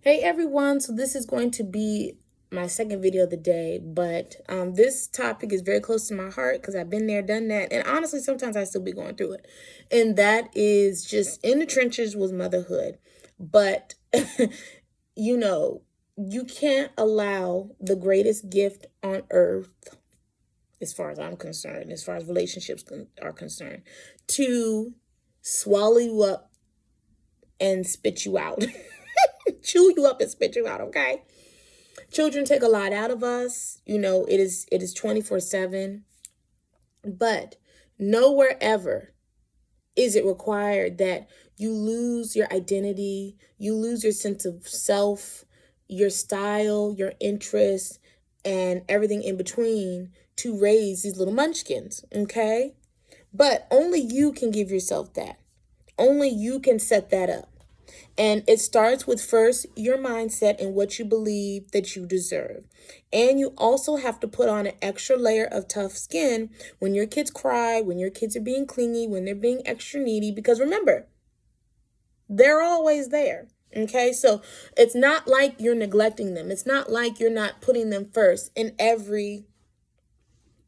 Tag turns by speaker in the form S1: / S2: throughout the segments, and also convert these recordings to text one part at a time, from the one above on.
S1: Hey everyone, so this is going to be my second video of the day, but this topic is very close to my heart because I've been there, done that, and honestly, sometimes I still be going through it. And that is just in the trenches with motherhood. But, you know, you can't allow the greatest gift on earth, as far as I'm concerned, as far as relationships are concerned, to swallow you up and spit you out. Chew you up and spit you out, okay? Children take a lot out of us. It is 24/7, but nowhere ever is it required that you lose your identity, you lose your sense of self, your style, your interests, and everything in between to raise these little munchkins, okay? But only you can give yourself that. Only you can set that up. And it starts with first your mindset and what you believe that you deserve. And you also have to put on an extra layer of tough skin when your kids cry, when your kids are being clingy, when they're being extra needy. Because remember, they're always there. Okay, so it's not like you're neglecting them. It's not like you're not putting them first in every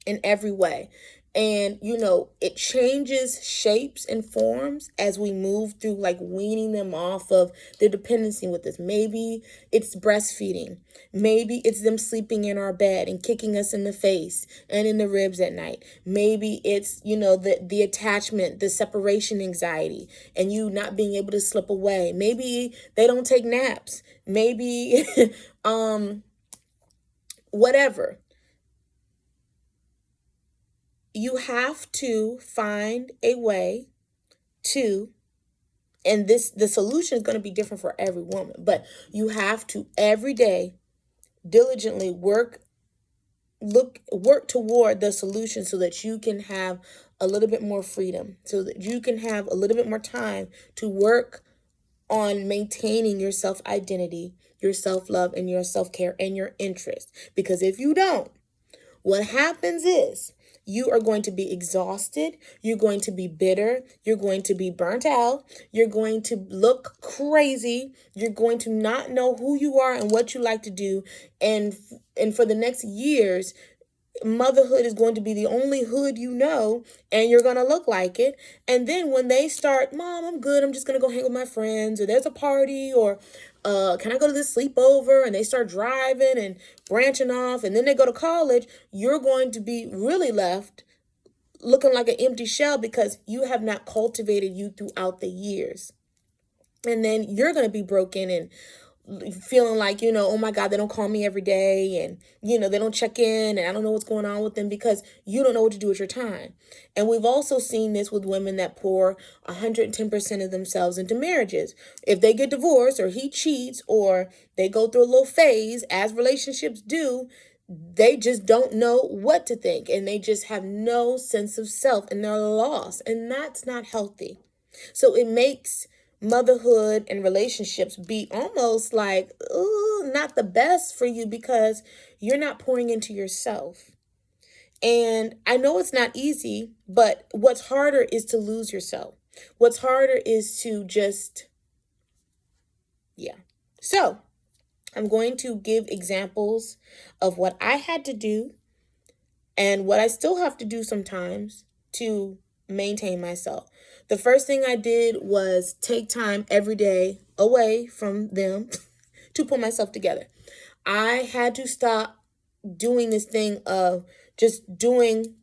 S1: way. And it changes shapes and forms as we move through, like weaning them off of their dependency with us. Maybe it's breastfeeding. Maybe it's them sleeping in our bed and kicking us in the face and in the ribs at night. Maybe it's, the attachment, the separation anxiety, and you not being able to slip away. Maybe they don't take naps. Maybe whatever. You have to find a way to, and the solution is going to be different for every woman, but you have to every day diligently work toward the solution so that you can have a little bit more freedom, so that you can have a little bit more time to work on maintaining your self-identity, your self-love, and your self-care and your interest. Because if you don't, what happens is you are going to be exhausted. You're going to be bitter. You're going to be burnt out. You're going to look crazy. You're going to not know who you are and what you like to do. And for the next years, motherhood is going to be the only hood and you're going to look like it. And then when they start, Mom, I'm good, I'm just going to go hang with my friends, or there's a party, or can I go to this sleepover, and they start driving and branching off, and then they go to college, you're going to be really left looking like an empty shell because you have not cultivated you throughout the years. And then you're going to be broken and feeling like, oh my God, they don't call me every day, and, they don't check in, and I don't know what's going on with them because you don't know what to do with your time. And we've also seen this with women that pour 110% of themselves into marriages. If they get divorced, or he cheats, or they go through a little phase, as relationships do, they just don't know what to think, and they just have no sense of self, and they're lost, and that's not healthy. So it makes motherhood and relationships be almost like, ooh, not the best for you because you're not pouring into yourself. And I know it's not easy, but what's harder is to lose yourself. What's harder is to just, yeah. So I'm going to give examples of what I had to do and what I still have to do sometimes to maintain myself. The first thing I did was take time every day away from them to pull myself together. I had to stop doing this thing of just doing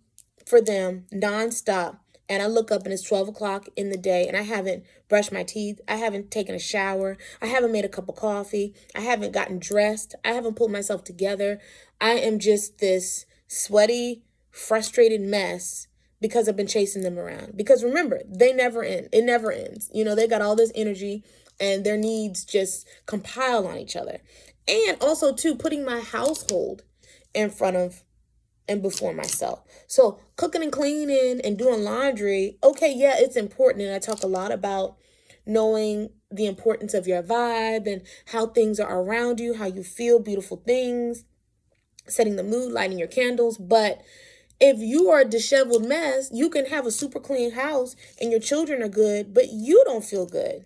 S1: for them nonstop. And I look up and it's 12 o'clock in the day and I haven't brushed my teeth. I haven't taken a shower. I haven't made a cup of coffee. I haven't gotten dressed. I haven't pulled myself together. I am just this sweaty, frustrated mess because I've been chasing them around. Because remember, they never end. It never ends. They got all this energy and their needs just compile on each other. And also, too, putting my household in front of and before myself. So cooking and cleaning and doing laundry, okay, yeah, it's important. And I talk a lot about knowing the importance of your vibe and how things are around you, how you feel beautiful things, setting the mood, lighting your candles. But if you are a disheveled mess, you can have a super clean house and your children are good, but you don't feel good.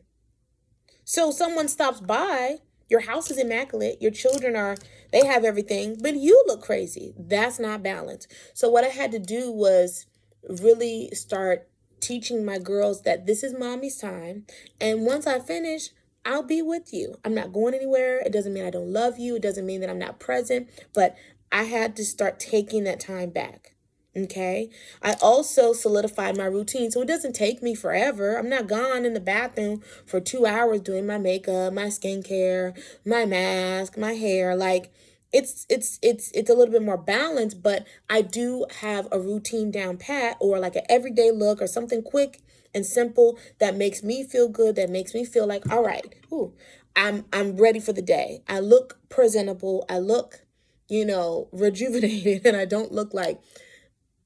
S1: So someone stops by Your house is immaculate. Your children they have everything, but you look crazy. That's not balance. So what I had to do was really start teaching my girls that this is mommy's time. And once I finish, I'll be with you. I'm not going anywhere. It doesn't mean I don't love you. It doesn't mean that I'm not present, but I had to start taking that time back. Okay. I also solidified my routine so it doesn't take me forever. I'm not gone in the bathroom for 2 hours doing my makeup, my skincare, my mask, my hair. Like it's a little bit more balanced, but I do have a routine down pat, or like an everyday look or something quick and simple that makes me feel good, that makes me feel like, all right, ooh, I'm ready for the day. I look presentable. I look, rejuvenated, and I don't look like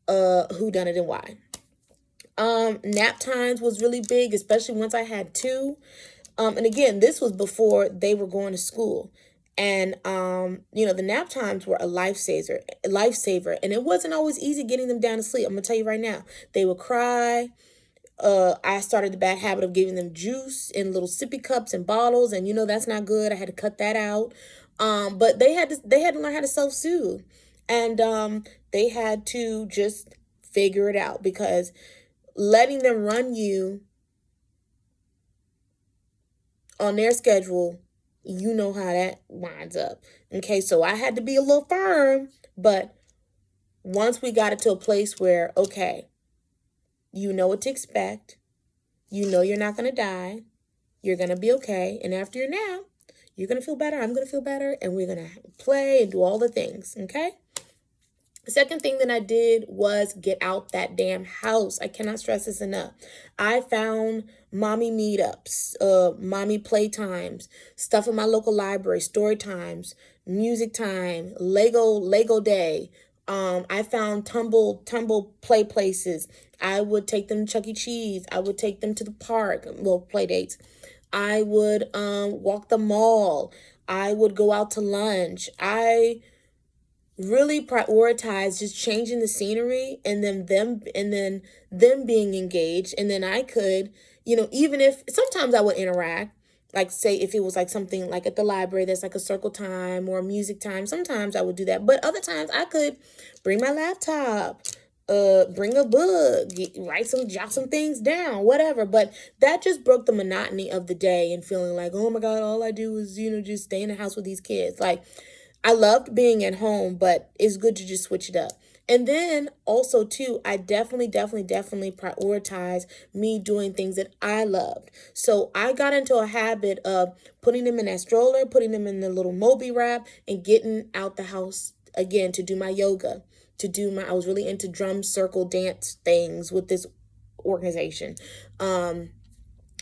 S1: who done it and why. Nap times was really big, especially once I had two. And again, this was before they were going to school. And the nap times were a lifesaver. And it wasn't always easy getting them down to sleep. I'm gonna tell you right now. They would cry. I started the bad habit of giving them juice in little sippy cups and bottles, and that's not good. I had to cut that out. But they had to learn how to self-soothe. And they had to just figure it out, because letting them run you on their schedule, you know how that winds up. Okay, so I had to be a little firm, but once we got it to a place where, okay, you know what to expect, you're not going to die, you're going to be okay, and after your nap, you're going to feel better, I'm going to feel better, and we're going to play and do all the things, okay? The second thing that I did was get out that damn house. I cannot stress this enough. I found mommy meetups, mommy playtimes, stuff in my local library, story times, music time, Lego day. I found tumble play places. I would take them to Chuck E. Cheese. I would take them to the park, play dates. I would walk the mall. I would go out to lunch. I really prioritize just changing the scenery, and then them being engaged. And then I could, even if sometimes I would interact, like say if it was like something like at the library, there's like a circle time or music time, sometimes I would do that. But other times I could bring my laptop, bring a book, jot some things down, whatever. But that just broke the monotony of the day and feeling like, oh my God, all I do is, just stay in the house with these kids. Like, I loved being at home, but it's good to just switch it up. And then also too, I definitely prioritize me doing things that I loved. So I got into a habit of putting them in that stroller, putting them in the little Moby wrap, and getting out the house again to do my yoga, I was really into drum circle dance things with this organization.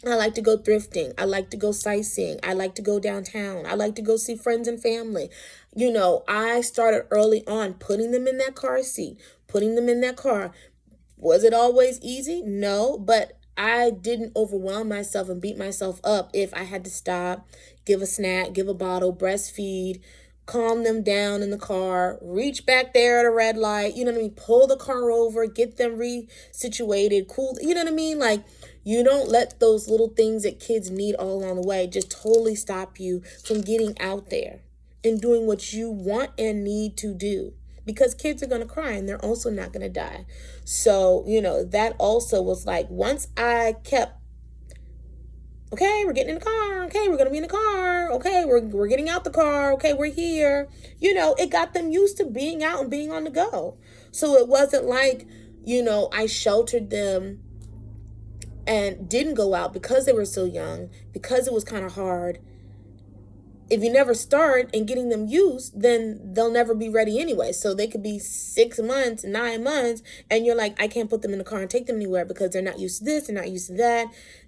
S1: I like to go thrifting. I like to go sightseeing. I like to go downtown. I like to go see friends and family. I started early on putting them in that car seat, putting them in that car. Was it always easy? No, but I didn't overwhelm myself and beat myself up if I had to stop, give a snack, give a bottle, breastfeed, calm them down in the car, reach back there at a red light, pull the car over, get them resituated, cool, like, you don't let those little things that kids need all along the way just totally stop you from getting out there and doing what you want and need to do, because kids are going to cry and they're also not going to die. So, that also was like, once I kept, okay, we're getting in the car. Okay, we're going to be in the car. Okay, we're getting out the car. Okay, we're here. It got them used to being out and being on the go. So it wasn't like, I sheltered them and didn't go out because they were so young, because it was kind of hard. If you never start and getting them used, then they'll never be ready anyway. So they could be 6 months, 9 months, and you're like, I can't put them in the car and take them anywhere because they're not used to this, they're not used to that.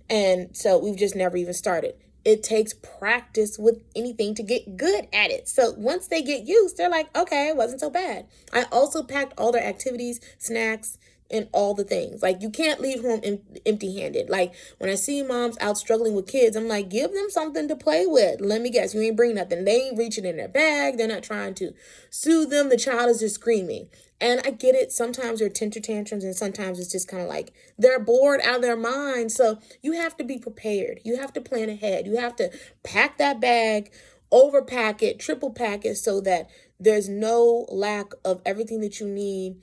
S1: And so we've just never even started. It takes practice with anything to get good at it. So once they get used, they're like, okay, it wasn't so bad. I also packed all their activities, snacks, and all the things. Like, you can't leave home empty-handed. Like, when I see moms out struggling with kids, I'm like, give them something to play with. Let me guess, you ain't bring nothing. They ain't reaching in their bag. They're not trying to soothe them. The child is just screaming. And I get it. Sometimes they're temper tantrums, and sometimes it's just kind of like they're bored out of their mind. So you have to be prepared. You have to plan ahead. You have to pack that bag overpack it, triple pack it so that there's no lack of everything that you need.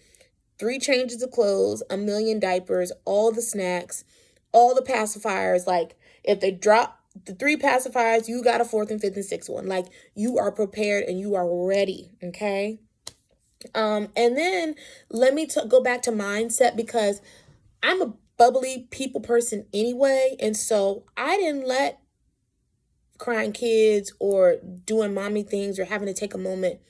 S1: 3 changes of clothes, a million diapers, all the snacks, all the pacifiers. Like if they drop the 3 pacifiers, you got a 4th and 5th and 6th one. Like you are prepared and you are ready. Okay. And then let me go back to mindset, because I'm a bubbly people person anyway. And so I didn't let crying kids or doing mommy things or having to take a moment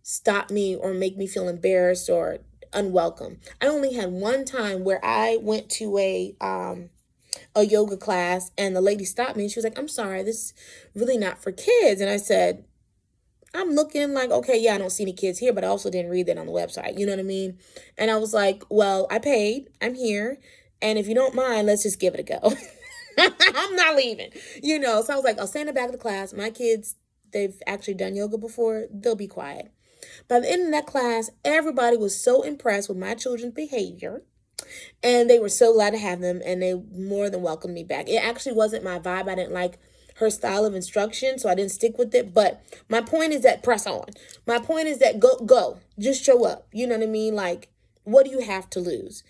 S1: stop me or make me feel embarrassed or unwelcome. I only had one time where I went to a yoga class and the lady stopped me and she was like, "I'm sorry, this is really not for kids." And I said, I'm looking like, okay, yeah, I don't see any kids here, but I also didn't read that on the website. You know what I mean? And I was like, well, I paid, I'm here. And if you don't mind, let's just give it a go. I'm not leaving, So I was like, I'll stay in the back of the class. My kids, they've actually done yoga before. They'll be quiet. By the end of that class, everybody was so impressed with my children's behavior. And they were so glad to have them. And they more than welcomed me back. It actually wasn't my vibe. I didn't like her style of instruction, so I didn't stick with it. But my point is that press on. My point is that go. Just show up. You know what I mean? Like, what do you have to lose?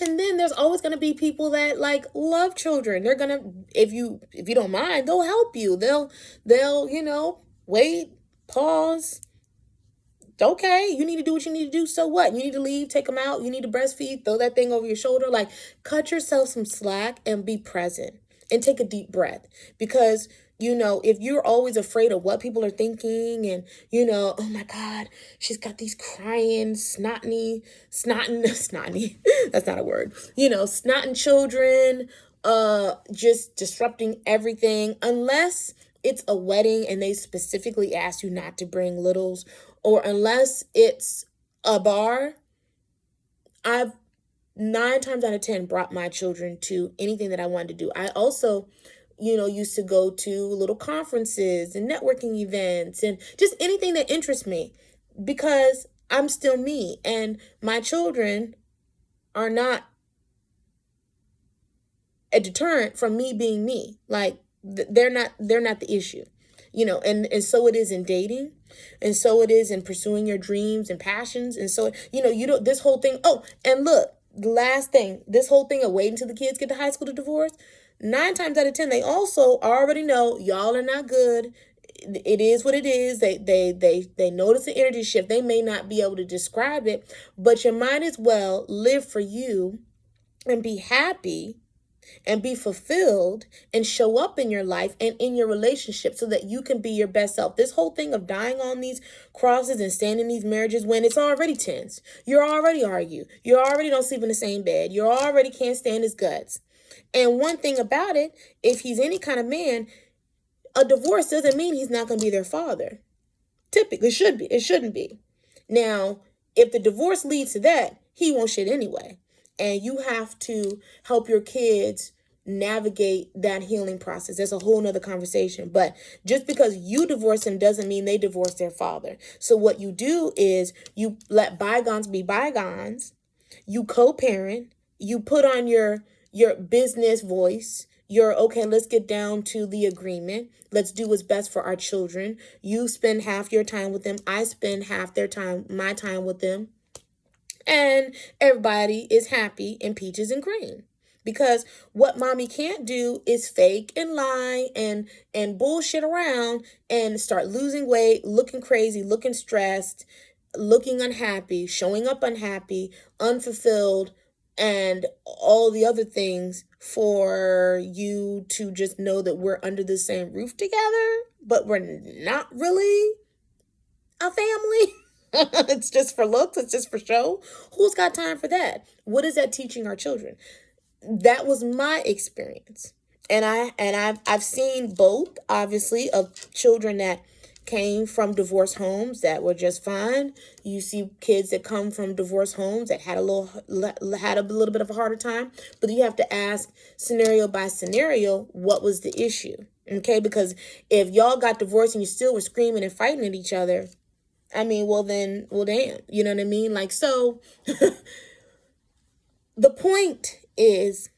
S1: And then there's always going to be people that like love children. They're going to, if you don't mind, they'll help you. They'll, wait, pause. Okay, you need to do what you need to do. So what? You need to leave, take them out. You need to breastfeed, throw that thing over your shoulder. Like, cut yourself some slack and be present and take a deep breath. Because, if you're always afraid of what people are thinking and, oh my God, she's got these crying, snotty, that's not a word, snotting children, just disrupting everything, unless it's a wedding and they specifically ask you not to bring littles, or unless it's a bar. I've 9 times out of 10 brought my children to anything that I wanted to do. I also, used to go to little conferences and networking events and just anything that interests me, because I'm still me and my children are not a deterrent from me being me. Like they're not the issue, and so it is in dating, and so it is in pursuing your dreams and passions. And so, you don't, this whole thing. Oh, and look, the last thing, this whole thing of waiting till the kids get to high school to divorce, 9 times out of 10, they also already know y'all are not good. It is what it is. They notice the energy shift. They may not be able to describe it, but you might as well live for you and be happy and be fulfilled and show up in your life and in your relationship so that you can be your best self. This whole thing of dying on these crosses and staying in these marriages when it's already tense. You're already argue. You already don't sleep in the same bed. You already can't stand his guts. And one thing about it, if he's any kind of man, a divorce doesn't mean he's not going to be their father. Typically, it shouldn't be. Now, if the divorce leads to that, he won't shit anyway. And you have to help your kids navigate that healing process. That's a whole nother conversation. But just because you divorce them doesn't mean they divorce their father. So what you do is you let bygones be bygones. You co-parent. You put on your business voice. Okay, let's get down to the agreement. Let's do what's best for our children. You spend half your time with them. I spend half my time with them. And everybody is happy in peaches and cream. Because what mommy can't do is fake and lie and bullshit around and start losing weight, looking crazy, looking stressed, looking unhappy, showing up unhappy, unfulfilled, and all the other things for you to just know that we're under the same roof together, but we're not really a family. It's just for looks. It's just for show. Who's got time for that? What is that teaching our children? That was my experience. And I've seen both, obviously, of children that came from divorce homes that were just fine. You see kids that come from divorce homes that had a little bit of a harder time. But you have to ask scenario by scenario, what was the issue? Okay, because if y'all got divorced and you still were screaming and fighting at each other, I mean, well, damn, you know what I mean? Like, so the point is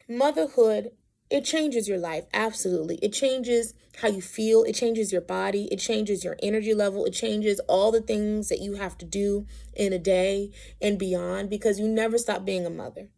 S1: motherhood it changes your life. Absolutely. It changes how you feel. It changes your body. It changes your energy level. It changes all the things that you have to do in a day and beyond, because you never stop being a mother.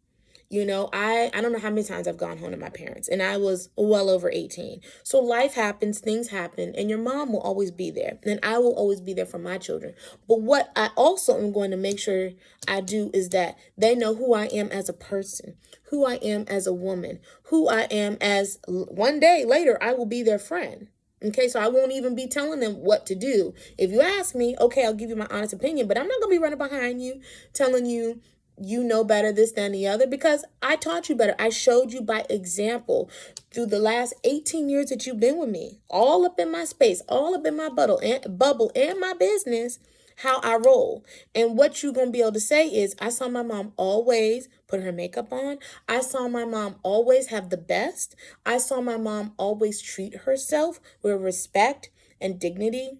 S1: I don't know how many times I've gone home to my parents, and I was well over 18. So life happens, things happen, and your mom will always be there. And I will always be there for my children. But what I also am going to make sure I do is that they know who I am as a person, who I am as a woman, who I am as one day later, I will be their friend. Okay, so I won't even be telling them what to do. If you ask me, okay, I'll give you my honest opinion, but I'm not going to be running behind you telling you, you know better, this, than the other, because I taught you better. I showed you by example through the last 18 years that you've been with me, all up in my space, all up in my bubble and my business, how I roll. And what you're going to be able to say is, I saw my mom always put her makeup on. I saw my mom always have the best. I saw my mom always treat herself with respect and dignity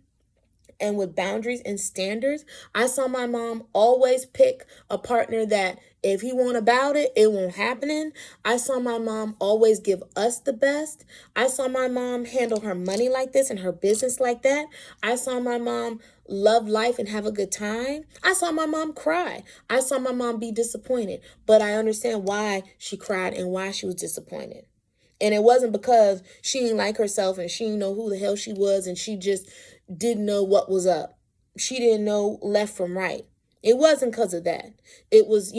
S1: and with boundaries and standards. I saw my mom always pick a partner that if he won't about it, it won't happen. I saw my mom always give us the best. I saw my mom handle her money like this and her business like that. I saw my mom love life and have a good time. I saw my mom cry. I saw my mom be disappointed, but I understand why she cried and why she was disappointed. And it wasn't because she didn't like herself and she didn't know who the hell she was and she just didn't know what was up. She didn't know left from right. It wasn't because of that. It was,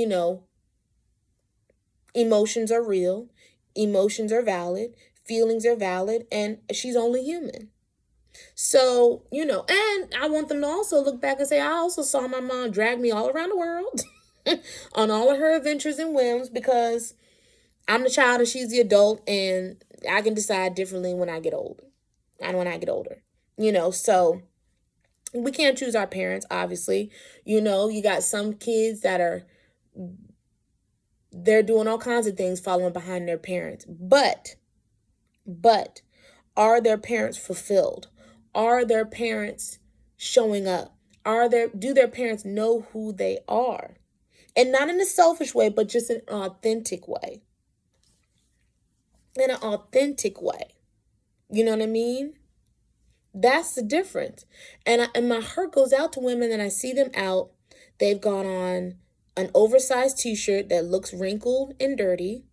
S1: emotions are real. Emotions are valid. Feelings are valid. And she's only human. So, and I want them to also look back and say, I also saw my mom drag me all around the world on all of her adventures and whims, because I'm the child and she's the adult, and I can decide differently when I get older. So we can't choose our parents, obviously. You got some kids that they're doing all kinds of things following behind their parents. But are their parents fulfilled? Are their parents showing up? Do their parents know who they are? And not in a selfish way, but just in an authentic way. In an authentic way. You know what I mean? That's the difference. And my heart goes out to women that I see them out. They've gone on an oversized t-shirt that looks wrinkled and dirty.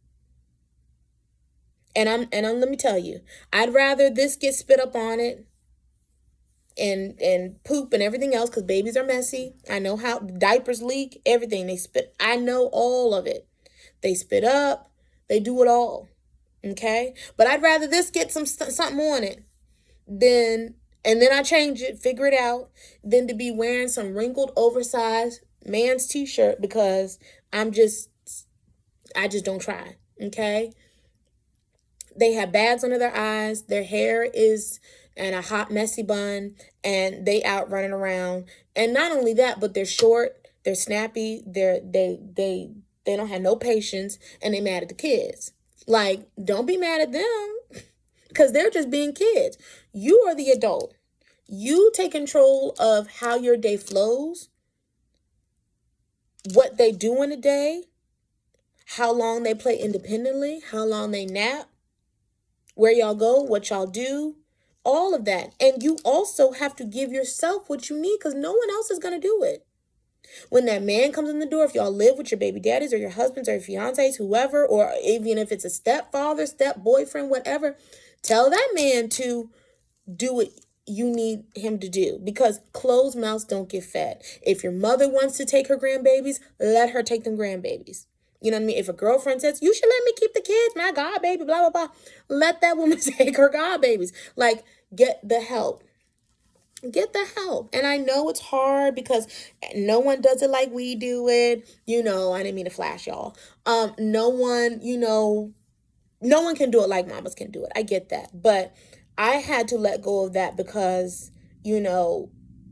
S1: And let me tell you, I'd rather this get spit up on it and poop and everything else, because babies are messy. I know how diapers leak, everything they spit. I know all of it. They spit up, they do it all. Okay? But I'd rather this get something on it and then I change it, figure it out, than to be wearing some wrinkled, oversized man's t-shirt because I just don't try. Okay? They have bags under their eyes. Their hair is in a hot, messy bun, and they out running around. And not only that, but they're short, they're snappy, they don't have no patience, and they mad at the kids. Like, don't be mad at them, because they're just being kids. You are the adult. You take control of how your day flows, what they do in a day, how long they play independently, how long they nap, where y'all go, what y'all do, all of that. And you also have to give yourself what you need, because no one else is going to do it. When that man comes in the door, if y'all live with your baby daddies or your husbands or your fiancés, whoever, or even if it's a stepfather, step boyfriend, whatever, tell that man to do what you need him to do, because closed mouths don't get fed. If your mother wants to take her grandbabies, let her take them grandbabies. You know what I mean? If a girlfriend says, you should let me keep the kids, my God, baby, blah, blah, blah, let that woman take her God babies. Like, get the help. Get the help. And I know it's hard because no one does it like we do it. I didn't mean to flash y'all. No one can do it like mamas can do it. I get that. But I had to let go of that because,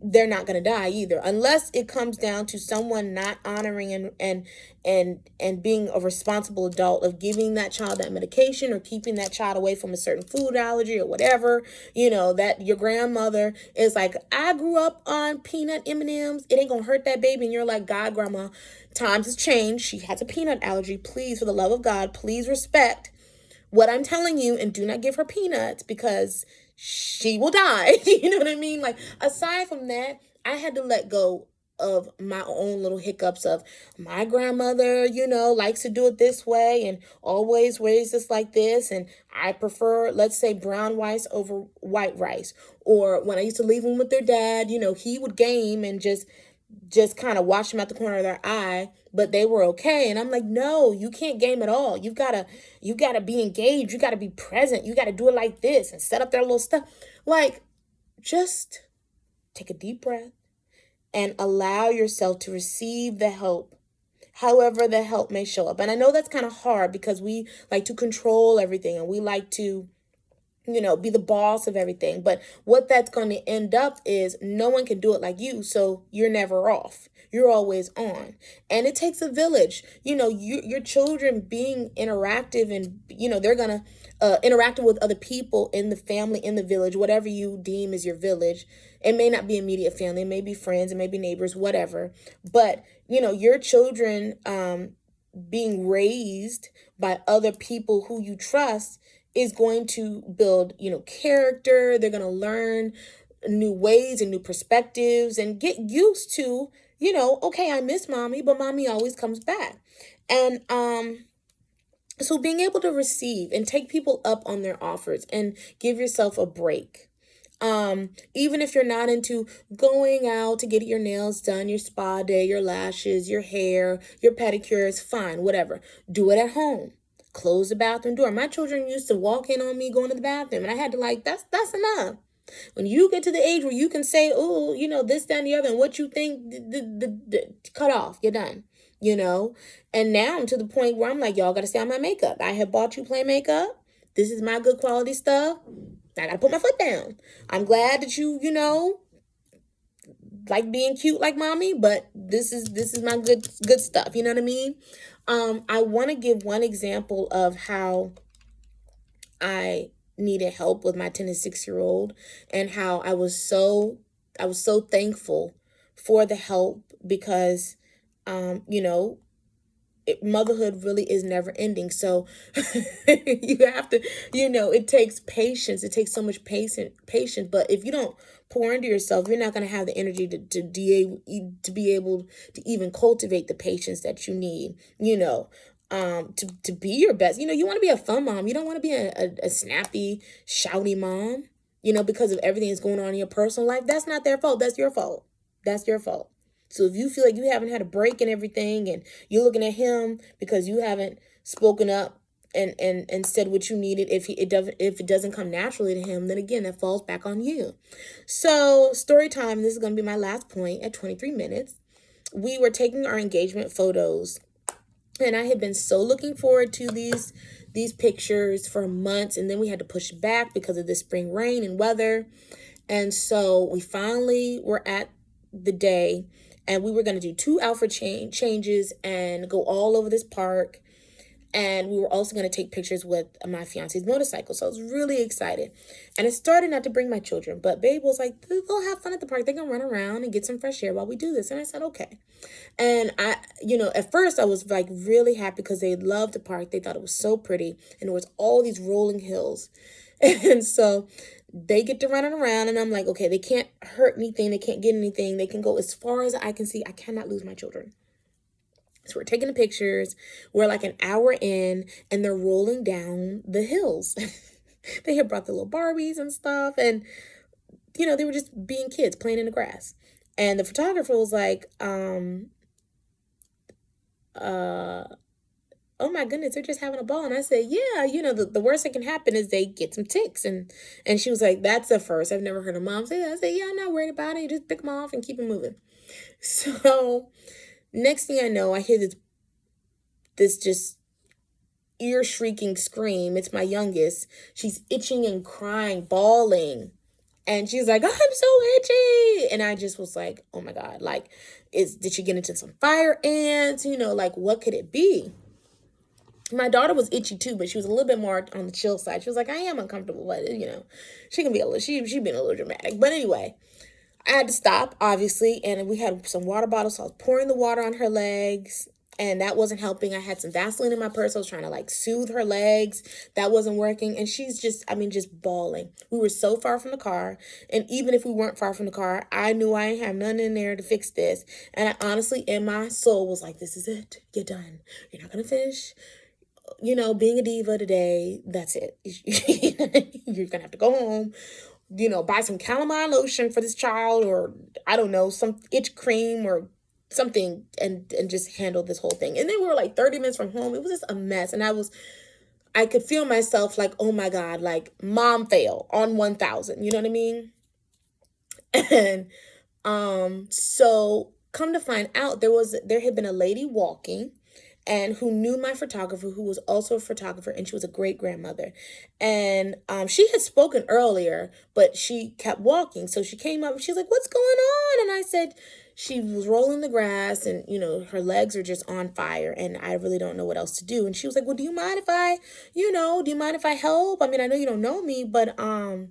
S1: they're not going to die either, unless it comes down to someone not honoring and being a responsible adult of giving that child that medication or keeping that child away from a certain food allergy or whatever. That your grandmother is like, I grew up on peanut M&Ms. It ain't going to hurt that baby. And you're like, God, grandma, times has changed. She has a peanut allergy. Please, for the love of God, please respect what I'm telling you, and do not give her peanuts because she will die. You know what I mean? Like, aside from that, I had to let go of my own little hiccups of my grandmother, likes to do it this way and always raised us like this. And I prefer, let's say, brown rice over white rice. Or when I used to leave them with their dad, he would game and just kind of watch them out the corner of their eye, but they were okay. And I'm like, no, you can't game at all. You gotta be engaged. You gotta be present. You gotta do it like this and set up their little stuff. Like, just take a deep breath and allow yourself to receive the help, however the help may show up. And I know that's kind of hard because we like to control everything and we like to be the boss of everything. But what that's going to end up is no one can do it like you. So you're never off. You're always on. And it takes a village. Your children being interactive and, they're going to interact with other people in the family, in the village, whatever you deem as your village. It may not be immediate family. It may be friends. It may be neighbors, whatever. But, your children being raised by other people who you trust is going to build, character. They're going to learn new ways and new perspectives and get used to, okay, I miss mommy, but mommy always comes back. And so being able to receive and take people up on their offers and give yourself a break. Even if you're not into going out to get your nails done, your spa day, your lashes, your hair, your pedicures, fine, whatever. Do it at home. Close the bathroom door. My children used to walk in on me going to the bathroom, and I had to that's enough. When you get to the age where you can say, oh, this, that, and the other, and what you think, cut off, you're done, And now I'm to the point where I'm like, y'all got to stay on my makeup. I have bought you plain makeup. This is my good quality stuff. I got to put my foot down. I'm glad that you like being cute like mommy, but this is my good stuff. You know what I mean? I want to give one example of how I needed help with my 10 and 6-year-old and how I was so thankful for the help because, motherhood really is never ending. So you have to, it takes patience. It takes so much patience. But if you don't pour into yourself, you're not going to have the energy to be able to even cultivate the patience that you need, to be your best. You want to be a fun mom. You don't want to be a snappy, shouty mom, because of everything that's going on in your personal life. That's not their fault. That's your fault. That's your fault. So if you feel like you haven't had a break and everything and you're looking at him because you haven't spoken up and said what you needed, if it doesn't come naturally to him, then again, that falls back on you. So story time, this is going to be my last point at 23 minutes. We were taking our engagement photos and I had been so looking forward to these pictures for months. And then we had to push it back because of the spring rain and weather. And so we finally were at the day. And we were going to do 2 outfit changes and go all over this park. And we were also going to take pictures with my fiance's motorcycle. So I was really excited. And I started not to bring my children. But Babe was like, they'll have fun at the park. They can run around and get some fresh air while we do this. And I said, okay. And I, at first I was like really happy because they loved the park. They thought it was so pretty. And there was all these rolling hills. And so they get to running around and I'm like, okay, they can't hurt anything. They can't get anything. They can go as far as I can see. I cannot lose my children. So we're taking the pictures. We're like an hour in and they're rolling down the hills. They had brought the little Barbies and stuff. And, they were just being kids playing in the grass. And the photographer was like, oh my goodness, they're just having a ball. And I said, yeah, the worst that can happen is they get some ticks. And she was like, that's the first. I've never heard a mom say that. I said, yeah, I'm not worried about it. You just pick them off and keep it moving. So next thing I know, I hear this just ear shrieking scream. It's my youngest. She's itching and crying, bawling. And she's like, I'm so itchy. And I just was like, oh my God, like, did she get into some fire ants? Like, what could it be? My daughter was itchy too, but she was a little bit more on the chill side. She was like, I am uncomfortable, but she can be she being a little dramatic. But anyway, I had to stop, obviously, and we had some water bottles, so I was pouring the water on her legs, and that wasn't helping. I had some Vaseline in my purse. I was trying to like soothe her legs. That wasn't working. And she's just, I mean, just bawling. We were so far from the car. And even if we weren't far from the car, I knew I ain't have nothing in there to fix this. And I honestly, in my soul, was like, this is it. You're done. You're not going to finish, you know, being a diva today. That's it. You're going to have to go home, you know, buy some calamine lotion for this child, or I don't know, some itch cream or something, and just handle this whole thing. And then we were like 30 minutes from home. It was just a mess. And I could feel myself like, oh my God, like mom fail on 1,000, you know what I mean? And so come to find out, there had been a lady walking and who knew my photographer, who was also a photographer, and she was a great grandmother. And she had spoken earlier, but she kept walking. So she came up and she's like, what's going on? And I said, she was rolling the grass and, you know, her legs are just on fire and I really don't know what else to do. And she was like, well, do you mind if I help? I mean, I know you don't know me, but, and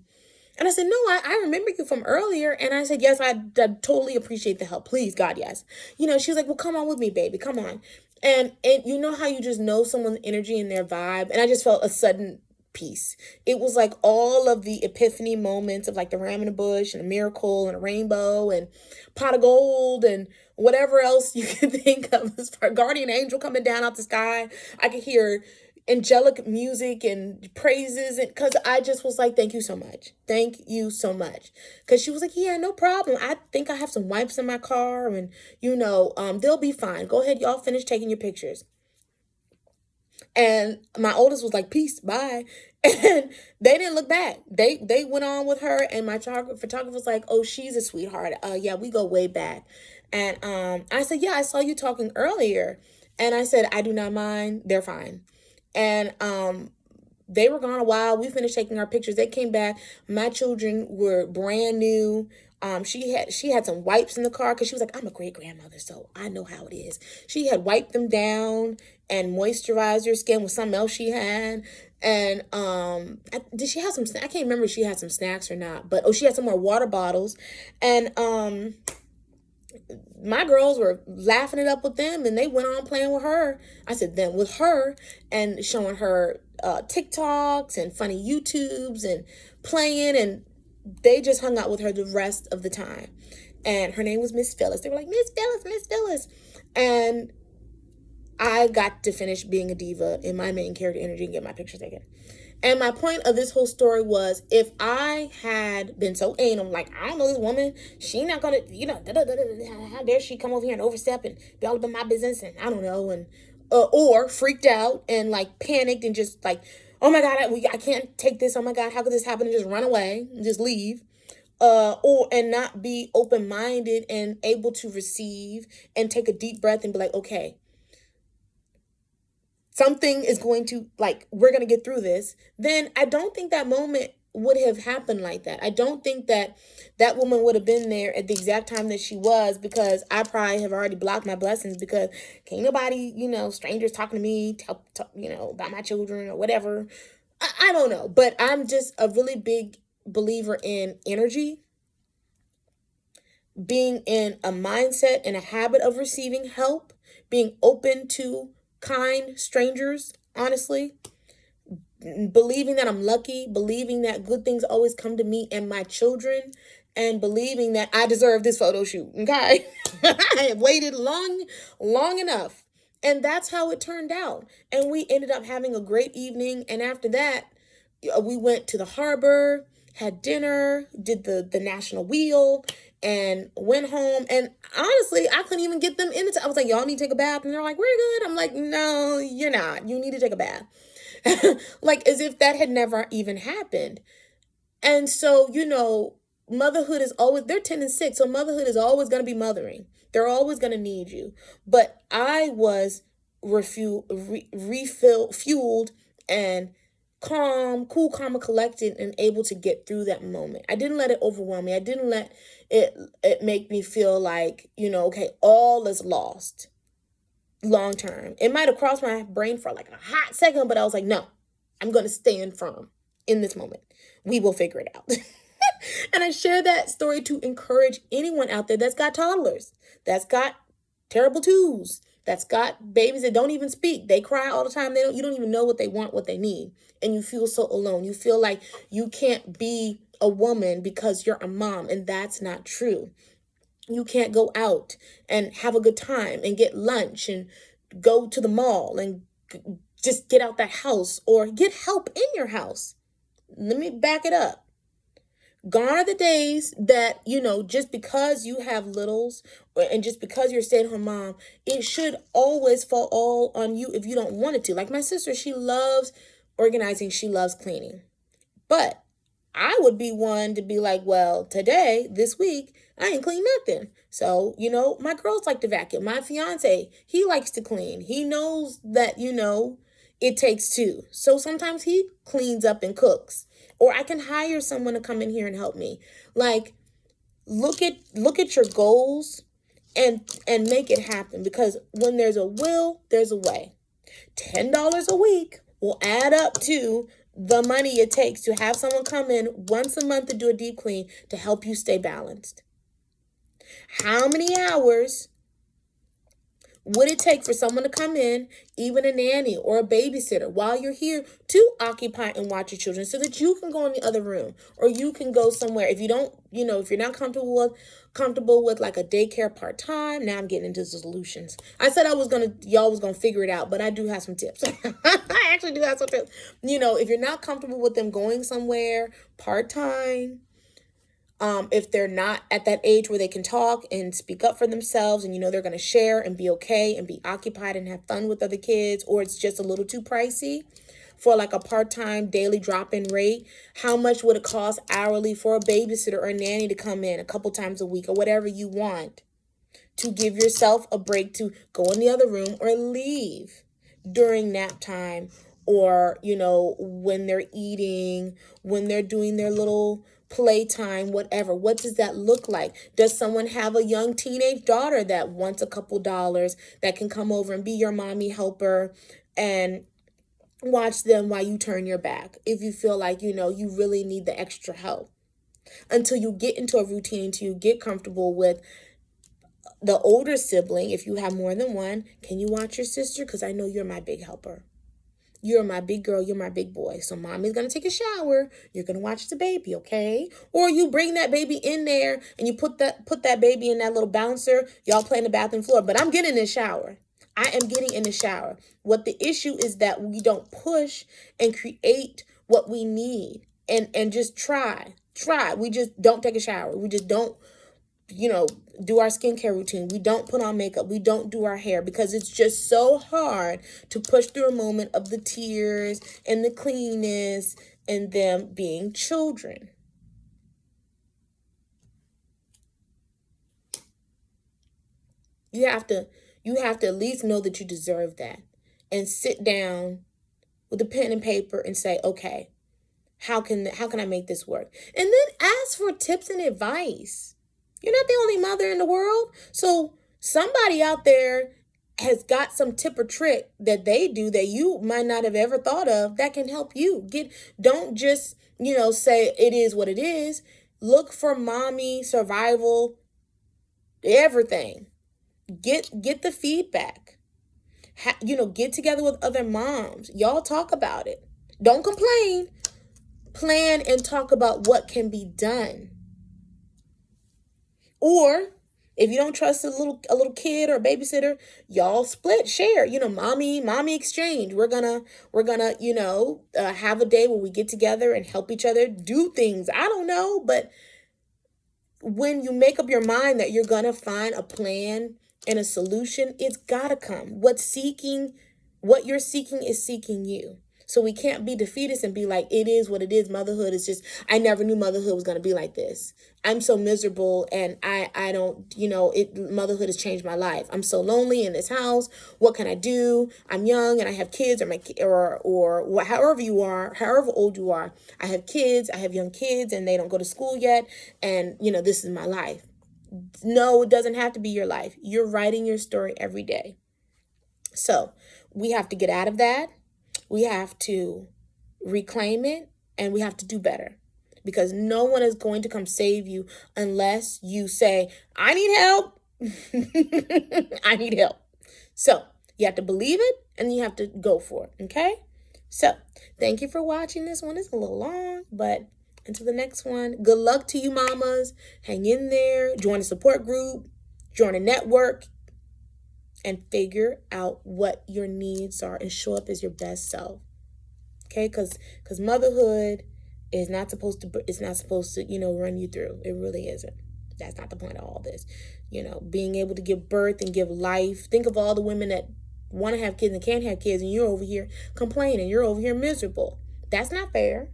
S1: I said, no, I remember you from earlier. And I said, yes, I totally appreciate the help. Please, God, yes. You know, she was like, well, come on with me, baby. Come on. And you know how you just know someone's energy and their vibe. And I just felt a sudden peace. It was like all of the epiphany moments of like the ram in the bush and a miracle and a rainbow and pot of gold and whatever else you can think of as far guardian angel coming down out the sky. I could hear angelic music and praises, and because I just was like, thank you so much, because she was like, yeah, no problem, I think I have some wipes in my car, and you know, they'll be fine, go ahead, y'all finish taking your pictures. And my oldest was like, peace, bye. And they didn't look back. They went on with her, and my photographer was like, oh, she's a sweetheart, yeah, we go way back. And I said, yeah, I saw you talking earlier. And I said, I do not mind, they're fine. And they were gone a while. We finished taking our pictures. They came back. My children were brand new. She had some wipes in the car because she was like, I'm a great grandmother, so I know how it is. She had wiped them down and moisturized her skin with something else she had. And did she have some? I can't remember if she had some snacks or not. But she had some more water bottles. And my girls were laughing it up with them, and they went on playing with her. I said, then with her, and showing her TikToks and funny YouTubes and playing, and they just hung out with her the rest of the time. And her name was Miss Phyllis. They were like, Miss Phyllis, Miss Phyllis. And I got to finish being a diva in my main character energy and get my picture taken. And my point of this whole story was, if I had been so anal, like, I don't know this woman, she not gonna, you know, how dare she come over here and overstep and be all about my business, and I don't know, and or freaked out and like panicked and just like, oh my God, I can't take this. Oh my God, how could this happen? And just run away and just leave. And not be open-minded and able to receive and take a deep breath and be like, okay, something is going to, like, we're going to get through this, then I don't think that moment would have happened like that. I don't think that that woman would have been there at the exact time that she was, because I probably have already blocked my blessings, because can't nobody, you know, strangers talking to me, you know, about my children or whatever. I don't know, but I'm just a really big believer in energy, being in a mindset and a habit of receiving help, being open to kind strangers, honestly, believing that I'm lucky, believing that good things always come to me and my children, and believing that I deserve this photo shoot. Okay. I have waited long enough. And that's how it turned out. And we ended up having a great evening. And after that, we went to the harbor, had dinner, did the national wheel, and went home. And honestly, I couldn't even get them in I was like, y'all need to take a bath. And they're like, we're good. I'm like, no, you're not. You need to take a bath. Like, as if that had never even happened. And so, you know, motherhood is always, they're 10 and 6. So motherhood is always going to be mothering. They're always going to need you. But I was fueled and calm, cool, calm, and collected, and able to get through that moment. I didn't let it overwhelm me. I didn't let it make me feel like, you know, okay, all is lost long term. It might have crossed my brain for like a hot second, but I was like, no, I'm going to stand firm in this moment. We will figure it out. And I share that story to encourage anyone out there that's got toddlers, that's got terrible twos, that's got babies that don't even speak. They cry all the time. You don't even know what they want, what they need. And you feel so alone. You feel like you can't be a woman because you're a mom, and that's not true. You can't go out and have a good time and get lunch and go to the mall and just get out the house or get help in your house. Let me back it up. Gone are the days that, just because you have littles and just because you're a stay-at-home mom, it should always fall all on you if you don't want it to. Like my sister, she loves organizing. She loves cleaning. But I would be one to be like, well, today, this week, I ain't clean nothing. So, my girls like to vacuum. My fiance, he likes to clean. He knows that, it takes two. So sometimes he cleans up and cooks. Or I can hire someone to come in here and help me. Like, look at your goals and make it happen. Because when there's a will, there's a way. $10 a week will add up to the money it takes to have someone come in once a month to do a deep clean to help you stay balanced. How many hours would it take for someone to come in, even a nanny or a babysitter, while you're here to occupy and watch your children so that you can go in the other room or you can go somewhere? If you don't, if you're not comfortable with like a daycare part-time, now I'm getting into the solutions. I said y'all was gonna figure it out, but I do have some tips. I actually do have some tips. If you're not comfortable with them going somewhere part-time, if they're not at that age where they can talk and speak up for themselves and they're going to share and be okay and be occupied and have fun with other kids, or it's just a little too pricey for like a part-time daily drop-in rate, how much would it cost hourly for a babysitter or a nanny to come in a couple times a week or whatever you want to give yourself a break to go in the other room or leave during nap time or, when they're eating, when they're doing their little playtime, whatever. What does that look like? Does someone have a young teenage daughter that wants a couple dollars that can come over and be your mommy helper and watch them while you turn your back if you feel like, you really need the extra help? Until you get into a routine, until you get comfortable with the older sibling, if you have more than one, can you watch your sister? Because I know you're my big helper. You're my big girl. You're my big boy. So mommy's going to take a shower. You're going to watch the baby, okay? Or you bring that baby in there and you put that baby in that little bouncer. Y'all play in the bathroom floor. But I'm getting in the shower. I am getting in the shower. What the issue is that we don't push and create what we need and just try. We just don't take a shower. We just don't, do our skincare routine. We don't put on makeup. We don't do our hair because it's just so hard to push through a moment of the tears and the cleanness and them being children. You have to at least know that you deserve that and sit down with a pen and paper and say, okay, how can I make this work? And then ask for tips and advice. You're not the only mother in the world. So somebody out there has got some tip or trick that they do that you might not have ever thought of that can help you. Don't just, say it is what it is. Look for mommy, survival, everything. Get the feedback. Get together with other moms. Y'all talk about it. Don't complain. Plan and talk about what can be done. Or if you don't trust a little kid or a babysitter, y'all share, mommy exchange. We're gonna, have a day where we get together and help each other do things. I don't know, but when you make up your mind that you're gonna find a plan and a solution, it's gotta come. What you're seeking is seeking you. So we can't be defeatist and be like, it is what it is. Motherhood is just, I never knew motherhood was going to be like this. I'm so miserable and I don't, motherhood has changed my life. I'm so lonely in this house. What can I do? I'm young and I have kids or however you are, however old you are. I have kids, I have young kids and they don't go to school yet. And, this is my life. No, it doesn't have to be your life. You're writing your story every day. So we have to get out of that. We have to reclaim it and we have to do better because no one is going to come save you unless you say, I need help. I need help. So you have to believe it and you have to go for it. Okay? So thank you for watching this one. It's a little long, but until the next one, good luck to you mamas. Hang in there. Join a support group. Join a network. And figure out what your needs are and show up as your best self. Okay? Because motherhood is not supposed to, run you through. It really isn't. That's not the point of all this. Being able to give birth and give life. Think of all the women that want to have kids and can't have kids, and you're over here complaining. You're over here miserable. That's not fair.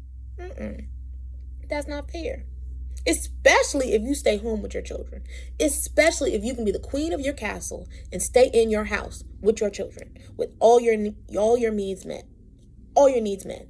S1: That's not fair. Especially if you stay home with your children. Especially if you can be the queen of your castle and stay in your house with your children, with all your needs met. All your needs met.